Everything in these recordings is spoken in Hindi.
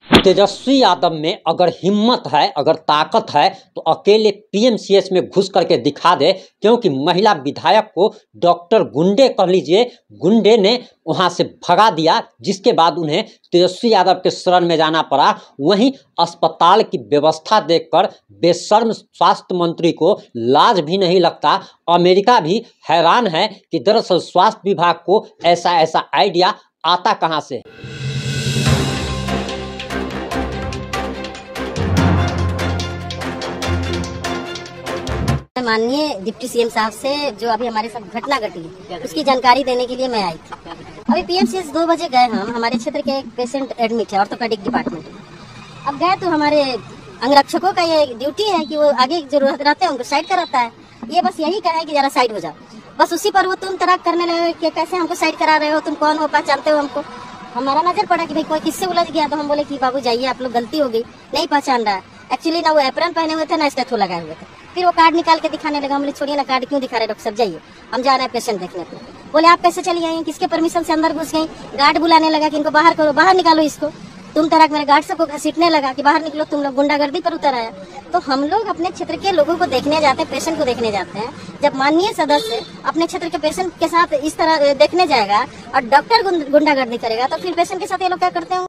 तेजस्वी यादव में अगर हिम्मत है, अगर ताकत है तो अकेले पीएमसीएच में घुस करके दिखा दे, क्योंकि महिला विधायक को डॉक्टर गुंडे कह लीजिए, गुंडे ने वहां से भगा दिया, जिसके बाद उन्हें तेजस्वी यादव के शरण में जाना पड़ा। वहीं अस्पताल की व्यवस्था देखकर बेशर्म स्वास्थ्य मंत्री को लाज भी नहीं लगता। अमेरिका भी हैरान है कि दरअसल स्वास्थ्य विभाग को ऐसा आइडिया आता कहां से। माननीय डिप्टी सीएम साहब से जो अभी हमारे साथ घटना घटी उसकी जानकारी देने के लिए मैं आई थी। अभी पीएमसीएच 2 बजे गए हम, हमारे क्षेत्र के एक पेशेंट एडमिट है ऑर्थोपेडिक डिपार्टमेंट में। अब गए तो हमारे अंगरक्षकों का ये ड्यूटी है कि वो आगे जो रहते हैं उनको साइड कराता है। ये बस यही कहा है कि जरा साइड हो जाओ, बस उसी पर वो तुम तराक करने लगे कि कैसे हमको साइड करा रहे हो, तुम कौन हो, पहचानते हो हमको। हमारा नजर पड़ा कि भाई कोई किससे उलझ गया, तो हम बोले कि बाबू जाइए, आप लोग गलती हो गई, नहीं पहचान रहा है। एक्चुअली ना वो एप्रन पहने हुए थे ना स्टेथो लगाए हुए थे। फिर वो कार्ड निकाल के दिखाने लगा। हम बोले छोड़िए ना, कार्ड क्यों दिखा रहे डॉक्टर साहब, जाइए हम जा रहे हैं पेशेंट देखने को। बोले आप कैसे चली आई, किसके परमिशन से अंदर घुस गई। गार्ड बुलाने लगा कि इनको बाहर करो, बाहर निकालो इसको। तुम तरह मेरे गार्ड सबको घसीटने लगा कि बाहर निकलो, तुम लोग गुंडागर्दी पर उतर आया। तो हम लोग अपने क्षेत्र के लोगों को देखने जाते हैं, पेशेंट को देखने जाते हैं। जब माननीय सदस्य अपने क्षेत्र के पेशेंट के साथ इस तरह देखने जाएगा और डॉक्टर गुंडागर्दी करेगा, तो फिर पेशेंट के साथ ये लोग क्या करते हैं।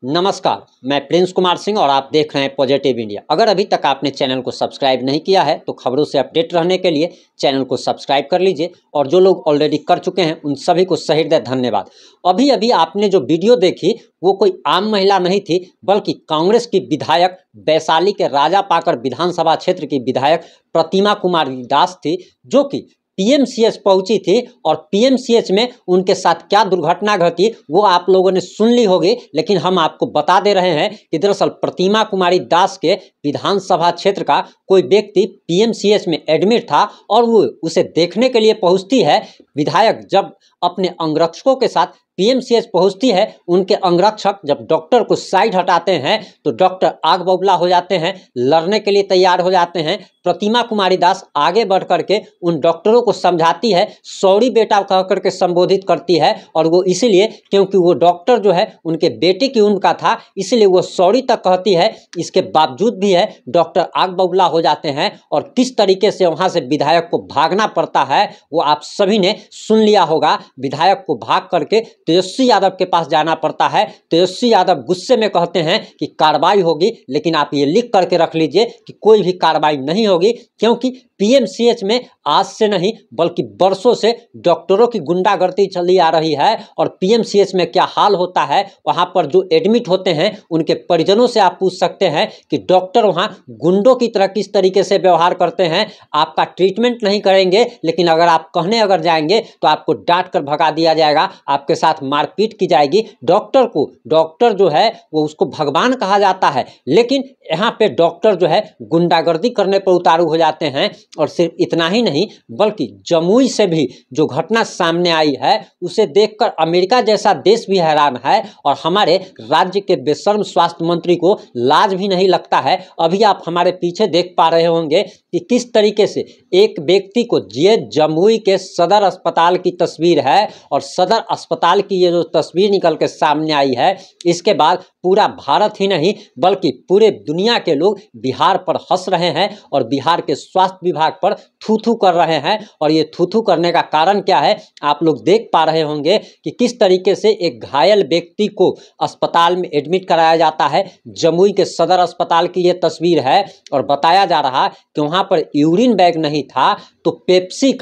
नमस्कार, मैं प्रिंस कुमार सिंह और आप देख रहे हैं पॉजिटिव इंडिया। अगर अभी तक आपने चैनल को सब्सक्राइब नहीं किया है तो खबरों से अपडेट रहने के लिए चैनल को सब्सक्राइब कर लीजिए, और जो लोग ऑलरेडी कर चुके हैं उन सभी को सहृदय धन्यवाद। अभी आपने जो वीडियो देखी वो कोई आम महिला नहीं थी, बल्कि कांग्रेस की विधायक, वैशाली के राजापाकर विधानसभा क्षेत्र की विधायक प्रतिमा कुमारी दास थी, जो कि पीएमसीएच पहुंची थी। और पीएमसीएच में उनके साथ क्या दुर्घटना घटी वो आप लोगों ने सुन ली होगी, लेकिन हम आपको बता दे रहे हैं कि दरअसल प्रतिमा कुमारी दास के विधानसभा क्षेत्र का कोई व्यक्ति पीएमसीएच में एडमिट था और वो उसे देखने के लिए पहुंचती है। विधायक जब अपने अंगरक्षकों के साथ पीएमसीएच पहुंचती है, उनके अंगरक्षक जब डॉक्टर को साइड हटाते हैं तो डॉक्टर आग बबूला हो जाते हैं, लड़ने के लिए तैयार हो जाते हैं। प्रतिमा कुमारी दास आगे बढ़ करके उन डॉक्टरों को समझाती है, सॉरी बेटा कह करके संबोधित करती है, और वो इसीलिए क्योंकि वो डॉक्टर जो है उनके बेटे की उम्र का था, इसलिए वो सॉरी तक कहती है। इसके बावजूद भी है डॉक्टर आग बबूला हो जाते हैं, और किस तरीके से वहाँ से विधायक को भागना पड़ता है वो आप सभी ने सुन लिया होगा। विधायक को भाग करके तेजस्वी यादव के पास जाना पड़ता है। तेजस्वी यादव गुस्से में कहते हैं कि कार्रवाई होगी, लेकिन आप ये लिख करके रख लीजिए कि कोई भी कार्रवाई नहीं होगी, क्योंकि पीएमसीएच में आज से नहीं बल्कि बरसों से डॉक्टरों की गुंडागर्दी चली आ रही है। और पीएमसीएच में क्या हाल होता है, वहां पर जो एडमिट होते हैं उनके परिजनों से आप पूछ सकते हैं कि डॉक्टर वहां गुंडों की तरह किस तरीके से व्यवहार करते हैं। आपका ट्रीटमेंट नहीं करेंगे, लेकिन अगर आप कहने अगर जाएंगे तो आपको डांट कर भगा दिया जाएगा, आपके साथ मारपीट की जाएगी। डॉक्टर जो है वो उसको भगवान कहा जाता है, लेकिन यहाँ पे डॉक्टर जो है गुंडागर्दी करने पर उतारू हो जाते हैं। और सिर्फ इतना ही नहीं, बल्कि जमुई से भी जो घटना सामने आई है उसे देखकर अमेरिका जैसा देश भी हैरान है, और हमारे राज्य के बेशर्म स्वास्थ्य मंत्री को लाज भी नहीं लगता है। अभी आप हमारे पीछे देख पा रहे होंगे कि किस तरीके से एक व्यक्ति को, ये जमुई के सदर अस्पताल की तस्वीर है, और सदर अस्पताल की ये जो तस्वीर निकल के सामने आई है, इसके बाद पूरा भारत ही नहीं बल्कि पूरे दुनिया के लोग बिहार पर हंस रहे हैं और बिहार के स्वास्थ्य विभाग पर थू कर रहे हैं। और ये थू करने का कारण क्या है, आप लोग देख पा रहे होंगे कि किस तरीके से एक घायल व्यक्ति को अस्पताल में एडमिट कराया जाता है। जमुई के सदर अस्पताल की ये तस्वीर है, और बताया जा रहा कि वहाँ पर यूरिन बैग नहीं था तो पेप्सी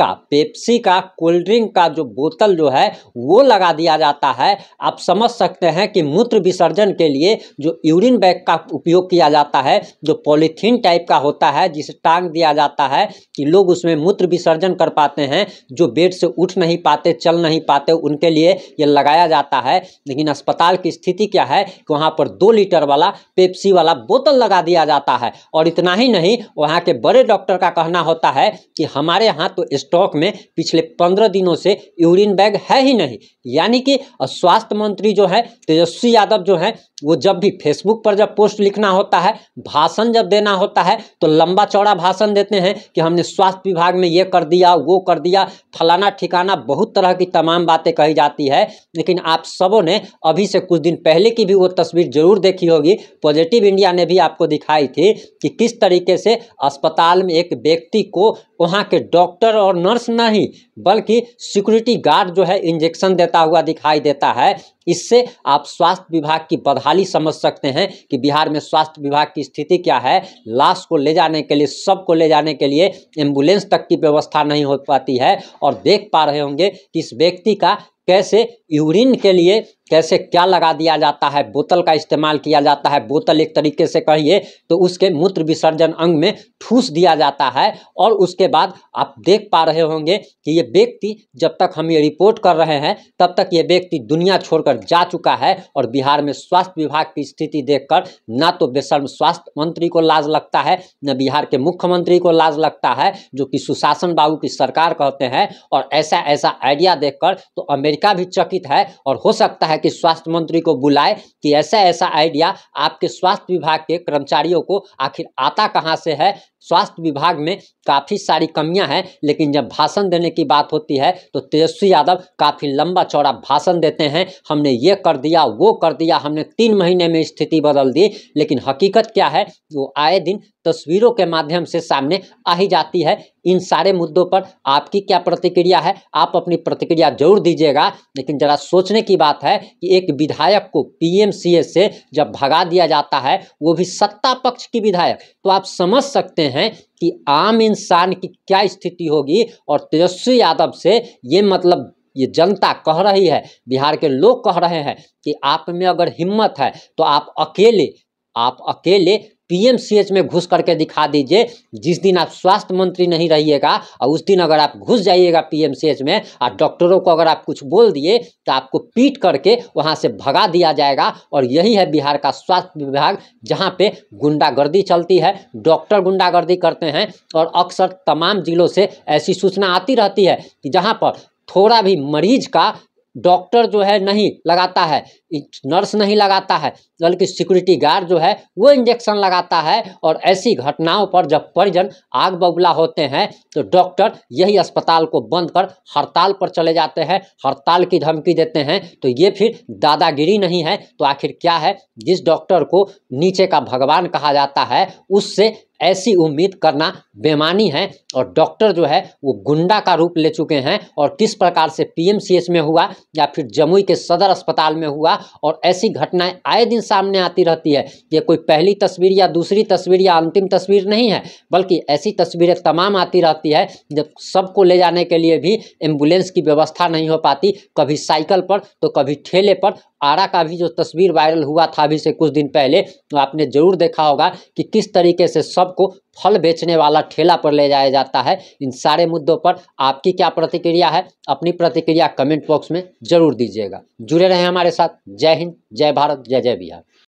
का कोल्ड ड्रिंक का जो बोतल जो है वो लगा दिया जाता है। आप समझ सकते हैं कि मूत्र विसर्जन के लिए जो यूरिन बैग का उपयोग किया जाता है, जो पॉलीथीन टाइप का होता है जिसे टांग दिया जाता है कि लोग उसमें मूत्र विसर्जन कर पाते हैं, जो बेड से उठ नहीं पाते, चल नहीं पाते, उनके लिए ये लगाया जाता है। लेकिन अस्पताल की स्थिति क्या है कि वहाँ पर 2 लीटर वाला पेप्सी वाला बोतल लगा दिया जाता है। और इतना ही नहीं, वहाँ के बड़े डॉक्टर का कहना होता है कि हमारे यहाँ तो स्टॉक में पिछले 15 दिनों से यूरिन बैग है ही नहीं। यानी कि स्वास्थ्य मंत्री जो है तेजस्वी यादव जो है, वो जब भी फेसबुक पर जब पोस्ट लिखना होता है, भाषण जब देना होता है, तो लंबा चौड़ा भाषण देते हैं कि हमने स्वास्थ्य विभाग में ये कर दिया, वो कर दिया, फलाना ठिकाना, बहुत तरह की तमाम बातें कही जाती है। लेकिन आप सबों ने अभी से कुछ दिन पहले की भी वो तस्वीर जरूर देखी होगी। पॉजिटिव इंडिया ने भी आपको दिखाई थी कि किस तरीके से अस्पताल में एक व्यक्ति को वहाँ के डॉक्टर और नर्स नहीं बल्कि सिक्योरिटी गार्ड जो है इंजेक्शन देता हुआ दिखाई देता है। इससे आप स्वास्थ्य विभाग की बदहाली समझ सकते हैं कि बिहार में स्वास्थ्य विभाग की स्थिति क्या है। लाश को ले जाने के लिए, सबको ले जाने के लिए एम्बुलेंस तक की व्यवस्था नहीं हो पाती है। और देख पा रहे होंगे कि इस व्यक्ति का कैसे यूरिन के लिए कैसे क्या लगा दिया जाता है, बोतल का इस्तेमाल किया जाता है। बोतल एक तरीके से कहिए तो उसके मूत्र विसर्जन अंग में ठूस दिया जाता है। और उसके बाद आप देख पा रहे होंगे कि ये व्यक्ति, जब तक हम ये रिपोर्ट कर रहे हैं तब तक ये व्यक्ति दुनिया छोड़कर जा चुका है। और बिहार में स्वास्थ्य विभाग की स्थिति देखकर ना तो बेशर्म स्वास्थ्य मंत्री को लाज लगता है, न बिहार के मुख्यमंत्री को लाज लगता है, जो कि सुशासन बाबू की सरकार कहते हैं। और ऐसा ऐसा आइडिया देखकर तो अमेरिका भी चकित है और हो सकता है कि स्वास्थ्य मंत्री को बुलाए कि ऐसा ऐसा आइडिया आपके स्वास्थ्य विभाग के कर्मचारियों को आखिर आता कहां से है। स्वास्थ्य विभाग में काफ़ी सारी कमियां हैं, लेकिन जब भाषण देने की बात होती है तो तेजस्वी यादव काफ़ी लंबा चौड़ा भाषण देते हैं। हमने ये कर दिया, वो कर दिया, हमने 3 महीने में स्थिति बदल दी। लेकिन हकीकत क्या है वो आए दिन तस्वीरों के माध्यम से सामने आ ही जाती है। इन सारे मुद्दों पर आपकी क्या प्रतिक्रिया है, आप अपनी प्रतिक्रिया जरूर दीजिएगा। लेकिन जरा सोचने की बात है कि एक विधायक को पीएमसीएच से जब भगा दिया जाता है, वो भी सत्ता पक्ष की विधायक, तो आप समझ सकते हैं कि आम इंसान की क्या स्थिति होगी। और तेजस्वी यादव से ये मतलब ये जनता कह रही है, बिहार के लोग कह रहे हैं कि आप में अगर हिम्मत है तो आप अकेले पीएमसीएच में घुस करके दिखा दीजिए। जिस दिन आप स्वास्थ्य मंत्री नहीं रहिएगा और उस दिन अगर आप घुस जाइएगा पीएमसीएच में और डॉक्टरों को अगर आप कुछ बोल दिए तो आपको पीट करके वहां से भगा दिया जाएगा। और यही है बिहार का स्वास्थ्य विभाग, जहां पे गुंडागर्दी चलती है, डॉक्टर गुंडागर्दी करते हैं। और अक्सर तमाम जिलों से ऐसी सूचना आती रहती है कि जहां पर थोड़ा भी मरीज का डॉक्टर जो है नहीं लगाता है, नर्स नहीं लगाता है, बल्कि सिक्योरिटी गार्ड जो है वो इंजेक्शन लगाता है। और ऐसी घटनाओं पर जब परिजन आग बबूला होते हैं तो डॉक्टर यही अस्पताल को बंद कर हड़ताल पर चले जाते हैं, हड़ताल की धमकी देते हैं। तो ये फिर दादागिरी नहीं है तो आखिर क्या है? जिस डॉक्टर को नीचे का भगवान कहा जाता है उससे ऐसी उम्मीद करना बेमानी है। और डॉक्टर जो है वो गुंडा का रूप ले चुके हैं। और किस प्रकार से पीएमसीएच में हुआ या फिर जमुई के सदर अस्पताल में हुआ, और ऐसी घटनाएं आए दिन सामने आती रहती है। ये कोई पहली तस्वीर या दूसरी तस्वीर या अंतिम तस्वीर नहीं है, बल्कि ऐसी तस्वीरें तमाम आती रहती है जब सबको ले जाने के लिए भी एम्बुलेंस की व्यवस्था नहीं हो पाती, कभी साइकिल पर तो कभी ठेले पर। आरा का भी जो तस्वीर वायरल हुआ था अभी से कुछ दिन पहले, तो आपने जरूर देखा होगा कि किस तरीके से सबको फल बेचने वाला ठेला पर ले जाया जाता है। इन सारे मुद्दों पर आपकी क्या प्रतिक्रिया है? अपनी प्रतिक्रिया कमेंट बॉक्स में जरूर दीजिएगा। जुड़े रहें हमारे साथ। जय हिंद, जय भारत, जय जय बिहार।